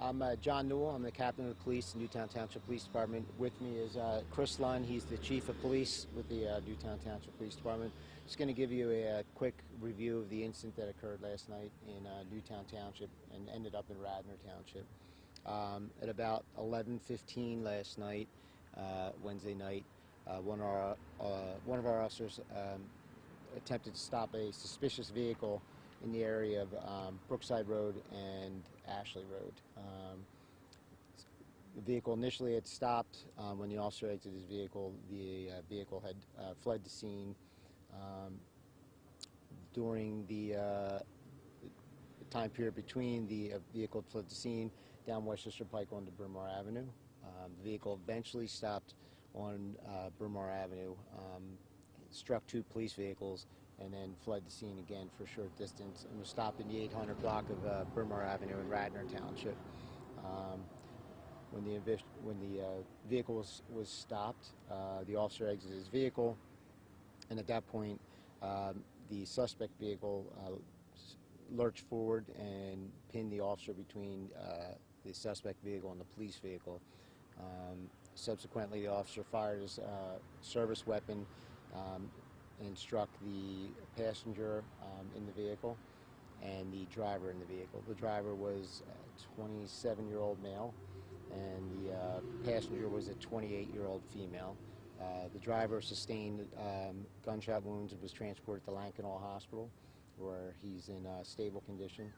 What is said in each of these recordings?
I'm John Newell. I'm the captain of the police, Newtown Township Police Department. With me is Chris Lunn. He's the chief of police with the Newtown Township Police Department. Just going to give you a quick review of the incident that occurred last night in Newtown Township and ended up in Radnor Township. At about 11:15 last night, Wednesday night, one of our officers attempted to stop a suspicious vehicle in the area of Brookside Road and Ashley Road. The vehicle initially had stopped. When the officer exited his vehicle, the vehicle had fled the scene. During the time period between the vehicle fled the scene down Westchester Pike onto Bryn Mawr Avenue. The vehicle eventually stopped on Bryn Mawr Avenue, struck two police vehicles, and then fled the scene again for a short distance and was stopped in the 800 block of Bryn Mawr Avenue in Radnor Township. When the vehicle was stopped, the officer exited his vehicle, and at that point the suspect vehicle lurched forward and pinned the officer between the suspect vehicle and the police vehicle. Subsequently, the officer fired his service weapon and struck the passenger in the vehicle and the driver in the vehicle. The driver was a 27-year-old male, and the passenger was a 28-year-old female. The driver sustained gunshot wounds and was transported to Lankenau Hospital, where he's in stable condition.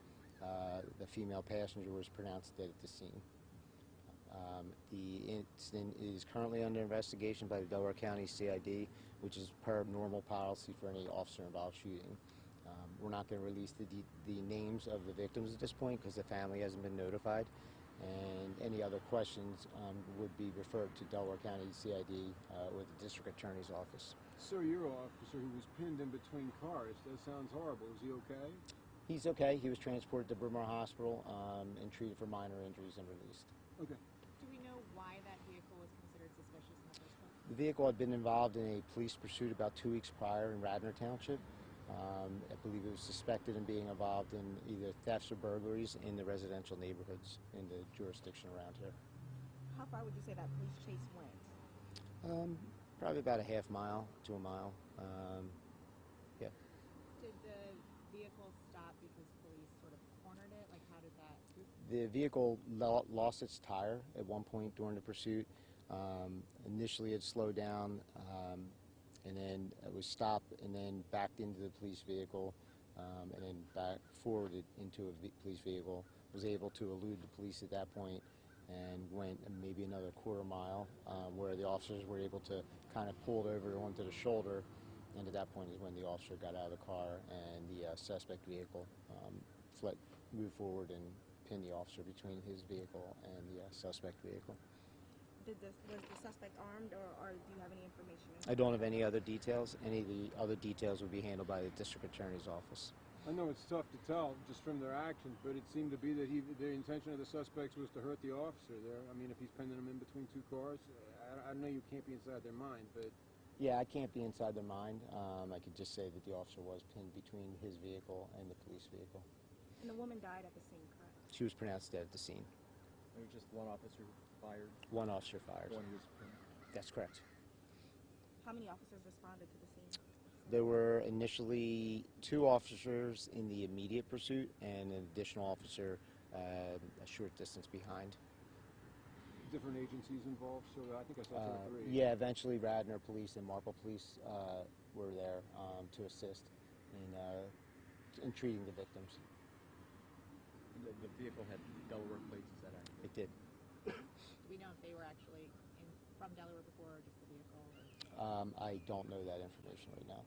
The female passenger was pronounced dead at the scene. The incident is currently under investigation by the Delaware County CID, which is per normal policy for any officer-involved shooting. We're not going to release the names of the victims at this point because the family hasn't been notified, and any other questions would be referred to Delaware County CID or the District Attorney's Office. Sir, you're an officer who was pinned in between cars. That sounds horrible. Is he okay? He's okay. He was transported to Bryn Mawr Hospital and treated for minor injuries and released. Okay. Do we know why that vehicle was considered suspicious in the first place? The vehicle had been involved in a police pursuit about 2 weeks prior in Radnor Township. I believe it was suspected in being involved in either thefts or burglaries in the residential neighborhoods in the jurisdiction around here. How far would you say that police chase went? Probably about a half mile to a mile. Yeah. Did the vehicle stop because police sort of cornered it? Like, how did that? The vehicle lost its tire at one point during the pursuit. Initially it slowed down, and then it was stopped and then backed into the police vehicle, and then back forwarded into a police vehicle. Was able to elude the police at that point and went maybe another quarter mile, where the officers were able to kind of pull it over onto the shoulder, and at that point is when the officer got out of the car and the suspect vehicle moved forward and pinned the officer between his vehicle and the suspect vehicle. Was the suspect armed, or do you have any information? I don't have any other details. Any of the other details will be handled by the District Attorney's Office. I know it's tough to tell just from their actions, but it seemed to be that the intention of the suspects was to hurt the officer there. I mean, if he's pinning them in between two cars, I know you can't be inside their mind, but... Yeah, I can't be inside their mind. I could just say that the officer was pinned between his vehicle and the police vehicle. And the woman died at the scene, correct? She was pronounced dead at the scene. There was just one officer fired? One officer fired. One was pinned. That's correct. How many officers responded to the scene? There were initially 2 officers in the immediate pursuit and an additional officer a short distance behind. Different agencies involved, so I think I saw 2 or 3. Yeah, eventually Radnor Police and Marple Police were there to assist in treating the victims. The vehicle had Delaware plates, is that accurate? It did. Do we know if they were actually from Delaware before, or just the vehicle? Or? I don't know that information right now.